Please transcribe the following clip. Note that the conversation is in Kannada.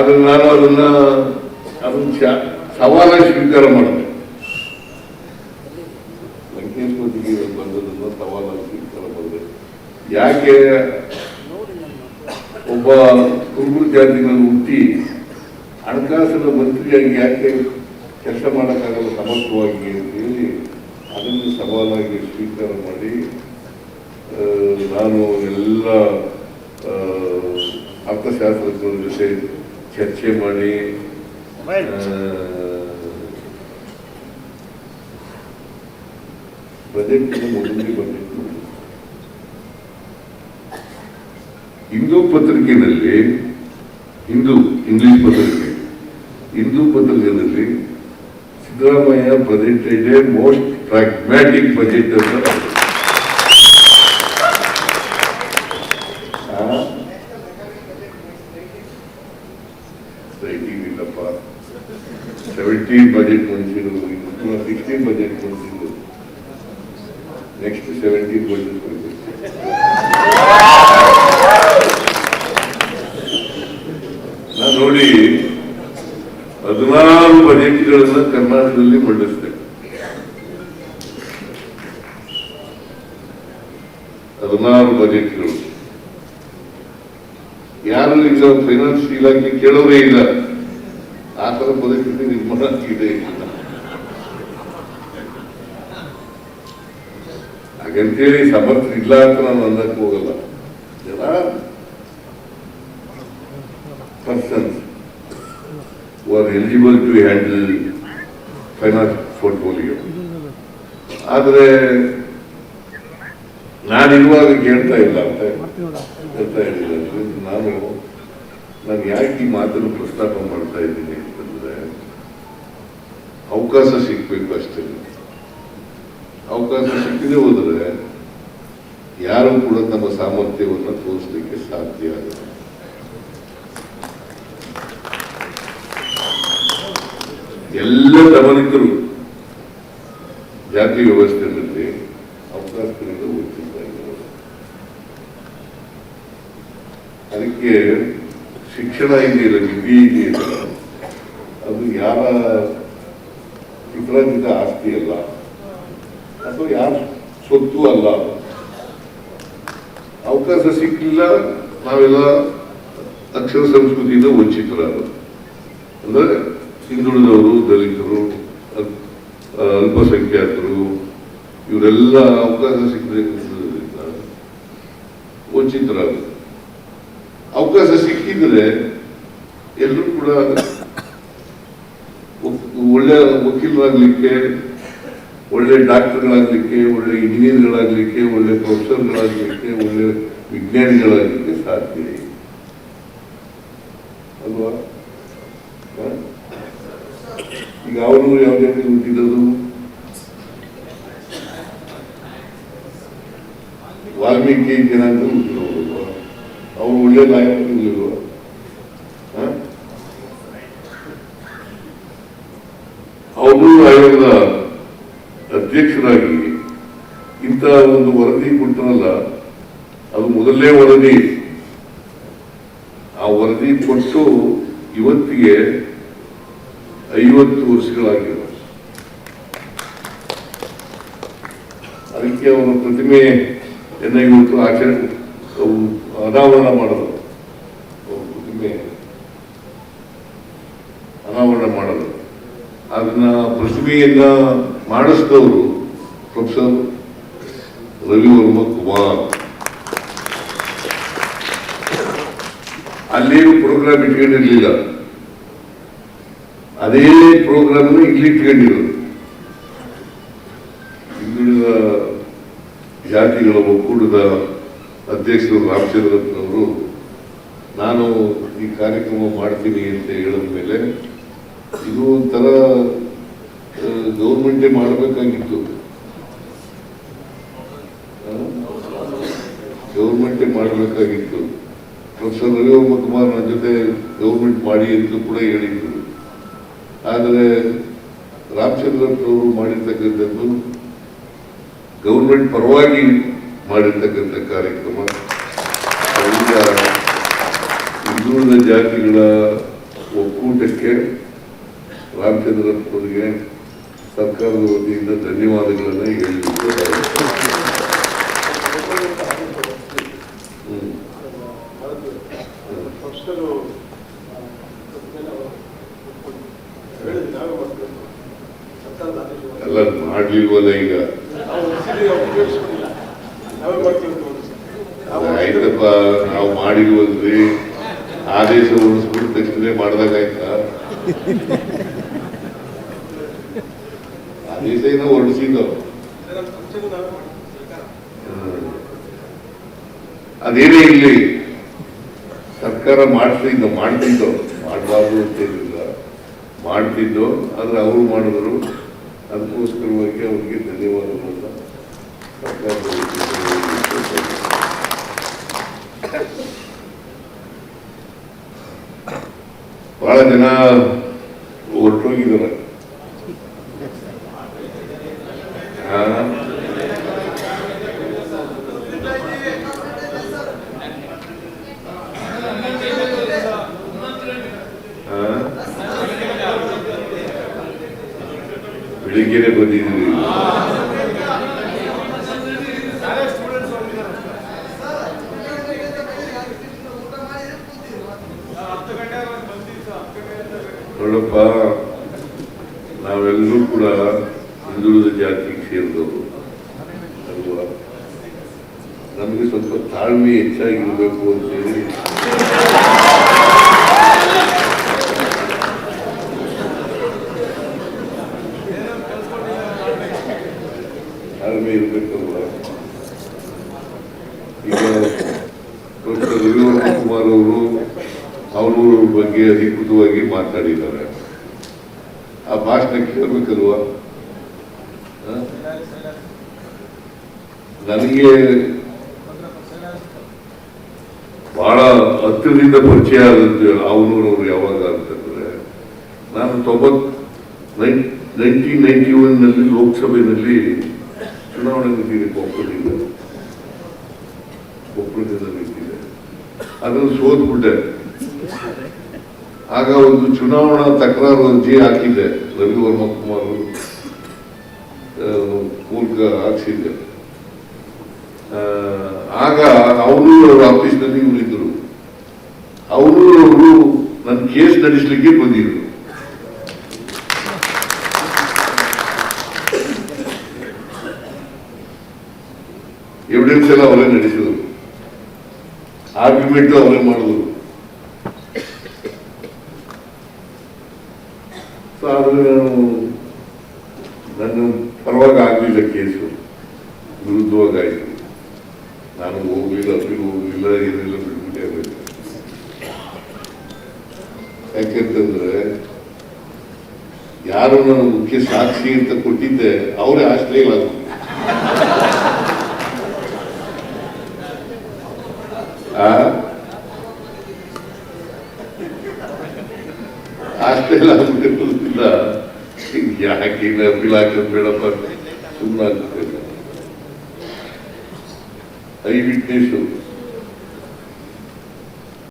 ಆದ್ರೆ ನಾನು ಅದನ್ನ ಸವಾಲಾಗಿ ಸ್ವೀಕಾರ ಮಾಡಿದೆ. ಲಂಕೇಶ್ವರಿಗೆ ಬಂದದನ್ನು ಸವಾಲಾಗಿ ಸ್ವೀಕಾರ ಮಾಡಿದೆ. ಯಾಕೆ ಒಬ್ಬ ಕುರುಬರ ಜಾತಿಗಳನ್ನು ಹುಟ್ಟಿ ಹಣಕಾಸಿನ ಮಂತ್ರಿಯಾಗಿ ಯಾಕೆ ಕೆಲಸ ಮಾಡೋಕ್ಕಾಗಲ್ಲ ಸಮರ್ಥವಾಗಿ ಅಂತ ಹೇಳಿ ಅದನ್ನು ಸವಾಲಾಗಿ ಸ್ವೀಕಾರ ಮಾಡಿ ನಾನು ಎಲ್ಲ ಅರ್ಥಶಾಸ್ತ್ರಜ್ಞರ ಜೊತೆ ಚರ್ಚೆ ಮಾಡಿ ಬಜೆಟ್ ಮೊದಲಿಗೆ ಬಂದಿತ್ತು. ಹಿಂದೂ ಪತ್ರಿಕೆಯಲ್ಲಿ ಇಂಗ್ಲಿಷ್ ಪತ್ರಿಕೆ ಹಿಂದೂ ಪತ್ರಿಕೆಯಲ್ಲಿ Siddaramaiah presented A most pragmatic budget ಅಂತ ಇಲ್ಲಪ್ಪ. 17 ಬಜೆಟ್ ಮಂಡಿಸಿದ್ರು, 16 ಬಜೆಟ್ ಮಂಡಿಸಿದ್ರು, ನೆಕ್ಸ್ಟ್ 17 ಬಜೆಟ್ ನಾನು ನೋಡಿ 16 ಬಜೆಟ್ಗಳನ್ನ ಕರ್ನಾಟಕದಲ್ಲಿ ಮಂಡಿಸಿದೆ. 16 ಬಜೆಟ್ಗಳು. ಯಾರು ಈಗ ಫೈನಾನ್ಸ್ ಇಲಾಖೆ ಕೇಳೋರೇ ಇಲ್ಲ. ಆ ತರ ಪರಿಸ್ಥಿತಿ ನಿರ್ಮಾಣ ಇದೆ. ಹಾಗಂತೇಳಿ ಸಮರ್ಥ ಇಲ್ಲ ಅಂತ ನಾನು ಅನ್ನಕ್ಕೆ ಹೋಗಲ್ಲ. ಜನ persons who are eligible to handle finance portfolio. ಆದರೆ ನಾನಿರುವಾಗ ಕೇಳ್ತಾ ಇಲ್ಲ ಅಂತ ಹೇಳ್ತಾ ಇರಲಿಲ್ಲ. ನಾನು ಯಾಕೆ ಈ ಮಾತನ್ನು ಪ್ರಸ್ತಾಪ ಮಾಡ್ತಾ ಇದ್ದೀನಿ ಅಂತಂದ್ರೆ, ಅವಕಾಶ ಸಿಗ್ಬೇಕು ಅಷ್ಟೇ. ಅವಕಾಶ ಸಿಕ್ಕದೆ ಹೋದರೆ ಯಾರು ಕೂಡ ನಮ್ಮ ಸಾಮರ್ಥ್ಯವನ್ನು ತೋರಿಸಲಿಕ್ಕೆ ಸಾಧ್ಯ ಆಗಲ್ಲ. ಎಲ್ಲ ದಮನಿತರು ಜಾತಿ ವ್ಯವಸ್ಥೆಯಲ್ಲಿ ಅವಕಾಶಗಳಿಂದ ವಂಚಿತರಾಗಿದ್ದಾರೆ. ಅದಕ್ಕೆ ಶಿಕ್ಷಣ ಇದೆಯಲ್ಲ, ವಿದ್ಯೆ ಇದೆಯಲ್ಲ, ಅದು ಯಾರ ಪಿತರಾಜಿತ ಆಸ್ತಿ ಅಲ್ಲ, ಅಥವಾ ಯಾರ ಸ್ವತ್ತು ಅಲ್ಲ. ಅವಕಾಶ ಸಿಕ್ಕಿಲ್ಲ, ನಾವೆಲ್ಲ ಅಕ್ಷರ ಸಂಸ್ಕೃತಿಯಿಂದ ವಂಚಿತರಾದ. ಅಂದ್ರೆ ಹಿಂದುಳಿದವರು, ದಲಿತರು, ಅಲ್ಪಸಂಖ್ಯಾತರು, ಇವರೆಲ್ಲ ಅವಕಾಶ ಸಿಕ್ಕದ್ರಿಂದ ವಂಚಿತರಾದ. ಅವಕಾಶ ಸಿಕ್ಕಿದ್ರೆ ಎಲ್ಲರೂ ಕೂಡ ಒಳ್ಳೆ ವಕೀಲರಾಗಲಿಕ್ಕೆ, ಒಳ್ಳೆ ಡಾಕ್ಟರ್ಗಳಾಗಲಿಕ್ಕೆ, ಒಳ್ಳೆ ಇಂಜಿನಿಯರ್ಗಳಾಗಲಿಕ್ಕೆ, ಒಳ್ಳೆ ಪ್ರೊಫೆಸರ್ಗಳಾಗಲಿಕ್ಕೆ, ಒಳ್ಳೆ ವಿಜ್ಞಾನಿಗಳಾಗಲಿಕ್ಕೆ ಸಾಧ್ಯ ಅಲ್ವಾ? ಈಗ ಅವರು ಯಾವುದೇ ಹುಟ್ಟಿರೋದು ವಾಲ್ಮೀಕಿ ಜನಾಂಗ ಹುಟ್ಟಿರೋದು, ಅವರು ಒಳ್ಳೆ ನಾಯಕರಿಲ್ವ? ಅವರು ಆಯೋಗದ ಅಧ್ಯಕ್ಷರಾಗಿ ಇಂಥ ಒಂದು ವರದಿ ಕೊಟ್ಟರಲ್ಲ, ಅದು ಮೊದಲನೇ ವರದಿ. ಆ ವರದಿ ಕೊಟ್ಟು ಇವತ್ತಿಗೆ 50 ವರ್ಷಗಳಾಗಿವೆ. ಅದಕ್ಕೆ ಅವರ ಪ್ರತಿಮೆಯನ್ನು ಇವತ್ತು ಅನಾವರಣ ಮಾಡೋದು, ಪ್ರತಿಮೆ ಅನಾವರಣ ಮಾಡೋದು. ಅದನ್ನ ಪ್ರತಿಮೆಯನ್ನ ಮಾಡಿಸಿದವರು ಪ್ರೊಫೆಸರ್ ರವಿವರ್ಮ ಕುಮಾರ್. ಅಲ್ಲೇನು ಪ್ರೋಗ್ರಾಮ್ ಇಟ್ಕೊಂಡಿರ್ಲಿಲ್ಲ, ಅದೇ ಪ್ರೋಗ್ರಾಮ್ ಇಲ್ಲಿ ಇಟ್ಕೊಂಡಿರೋದು. ಹಿಂದುಳಿದ ಜಾತಿಗಳ ಒಕ್ಕೂಟದ ಅಧ್ಯಕ್ಷರು ರಾಮಚಂದ್ರಪ್ಪನವರು ನಾನು ಈ ಕಾರ್ಯಕ್ರಮ ಮಾಡ್ತೀನಿ ಅಂತ ಹೇಳಿದ ಮೇಲೆ, ಇದು ಒಂಥರ ಗೌರ್ಮೆಂಟೇ ಮಾಡಬೇಕಾಗಿತ್ತು. ಪ್ರೊಫೆಸರ್ ರವಿವರ್ಮ ಕುಮಾರ್ ನನ್ನ ಜೊತೆ ಗೌರ್ಮೆಂಟ್ ಮಾಡಿ ಅಂತ ಕೂಡ ಹೇಳಿದ್ರು. ಆದರೆ ರಾಮಚಂದ್ರಪ್ಪನವರು ಮಾಡಿರ್ತಕ್ಕಂಥದ್ದು ಗೌರ್ಮೆಂಟ್ ಪರವಾಗಿ ಮಾಡಿರ್ತಕ್ಕಂಥ ಕಾರ್ಯಕ್ರಮ. ಹಿಂದುಳಿದ ಜಾತಿಗಳ ಒಕ್ಕೂಟಕ್ಕೆ ರಾಮಚಂದ್ರಪ್ಪನಿಗೆ ಸರ್ಕಾರದ ವತಿಯಿಂದ ಧನ್ಯವಾದಗಳನ್ನು ಹೇಳಲಿಕ್ಕೆ ಎಲ್ಲ ಮಾಡ್ಲಿಲ್ವಲ್ಲ ಈಗ ಆಯ್ತಪ್ಪ ನಾವು ಮಾಡಿಲ್ವಲ್ರಿ ಆದೇಶ ಹೊರಡಿಸ್ಬಿಟ್ಟು ತಕ್ಷಣ ಮಾಡ್ದಾಗಾಯ್ತಾ ಆದೇಶ ಏನೋ ಹೊರಡಿಸಿದ್ದು ಅದೇನೇ ಇಲ್ಲಿ ಸರ್ಕಾರ ಮಾಡ್ತಿದ್ದೋ ಮಾಡಬಾರ್ದು ಅಂತೇನಿಲ್ಲ ಮಾಡ್ತಿದ್ದೋ ಆದ್ರೆ ಅವರು ಮಾಡಿದ್ರು ಅದಕ್ಕೋಸ್ಕರವಾಗಿ ಅವರಿಗೆ ಧನ್ಯವಾದಗಳನ್ನ ಬಹಳ ಜನ ಹೊರಟೋಗಿದ್ದಾರೆ ಬೆಳಿಗ್ಗೆನೆ ಬಂದಿದ್ದೀವಿ ನೋಡಪ್ಪ, ನಾವೆಲ್ಲರೂ ಕೂಡ ಹಿಂದುಳಿದ ಜಾತಿಗೆ ಸೇರಿದವರು ಅಲ್ವಾ. ನಮಗೆ ಸ್ವಲ್ಪ ತಾಳ್ಮೆ ಹೆಚ್ಚಾಗಿರ್ಬೇಕು ಅಂತೇಳಿ ತಾಳ್ಮೆ ಇರ್ಬೇಕಲ್ವಾ. ಈಗ ಡಾಕ್ಟರ್ ರವಿವರ್ಮ ಕುಮಾರ್ ಅವರು ಅವನೂರ ಬಗ್ಗೆ ಅಧಿಕೃತವಾಗಿ ಮಾತಾಡಿದ್ದಾರೆ. ಆ ಭಾಷಣ ಕೇಳಬೇಕಲ್ವಾ. ನನಗೆ ಬಹಳ ಹತ್ತಿರದಿಂದ ಪರಿಚಯ ಆದದ್ದು ಅವನೂರವರು ಯಾವಾಗ ಅಂತಂದ್ರೆ, ನಾನು 1991 ಲೋಕಸಭೆಯಲ್ಲಿ ಚುನಾವಣೆ ನಿಂತಿದೆ, ಕೊಪ್ಪಳದಿಂದ ನಿಂತಿದೆ. ಅದನ್ನು ಸೋತ್ಬಿಟ್ಟೆ. ಆಗ ಒಂದು ಚುನಾವಣಾ ತಕರಾರು ಅರ್ಜಿ ಹಾಕಿದ್ದೆ, ರವಿವರ್ಮ ಕುಮಾರ್ ಮೂಲಕ ಹಾಕ್ಸಿದ್ದೆ. ಆಗ ಅವನೂರವ್ರ ಆಫೀಸ್ನಲ್ಲಿ ಇವರಿದ್ದರು. ಅವನೂರವರು ನನ್ನ ಕೇಸ್ ನಡೆಸಲಿಕ್ಕೆ ಬಂದಿದ್ರು. ಎವಿಡೆನ್ಸ್ ಎಲ್ಲ ಅವರೇ ನಡೆಸಿದ್ರು, ಆರ್ಗ್ಯುಮೆಂಟ್ ಅವರೇ ಮಾಡಿದ್ರು. ಆದ್ರೆ ನನ್ನ ಪರವಾಗಿ ಆಗಲಿಲ್ಲ, ಕೇಸು ವಿರುದ್ಧವಾಗಾಯಿತು. ನಾನು ಹೋಗ್ಲಿಲ್ಲ, ಅಲ್ಲಿಗೆ ಹೋಗ್ಲಿಲ್ಲ, ಏನಿಲ್ಲ, ಬಿಟ್ಬಿಟ್ಟೆ ಆಗಬೇಕು. ಯಾಕೆಂತಂದ್ರೆ ಯಾರು ನಾನು ಮುಖ್ಯ ಸಾಕ್ಷಿ ಅಂತ ಕೊಟ್ಟಿದ್ದೆ ಅವರೇ ಆಶ್ರಯ ಆಗ್ಬಿಟ್ಟು ಆಸ್ಟೆಲ್ಲ ಆಗ್ಬಿಟ್ಟಿರೋದಿಲ್ಲ. ಯಾಕೆ ಅಪೀಲ್ ಹಾಕೋದು ಬೇಡಪ್ಪ, ಸುಮ್ಮನೆ ಆಗ್ತದೆ. Eye witness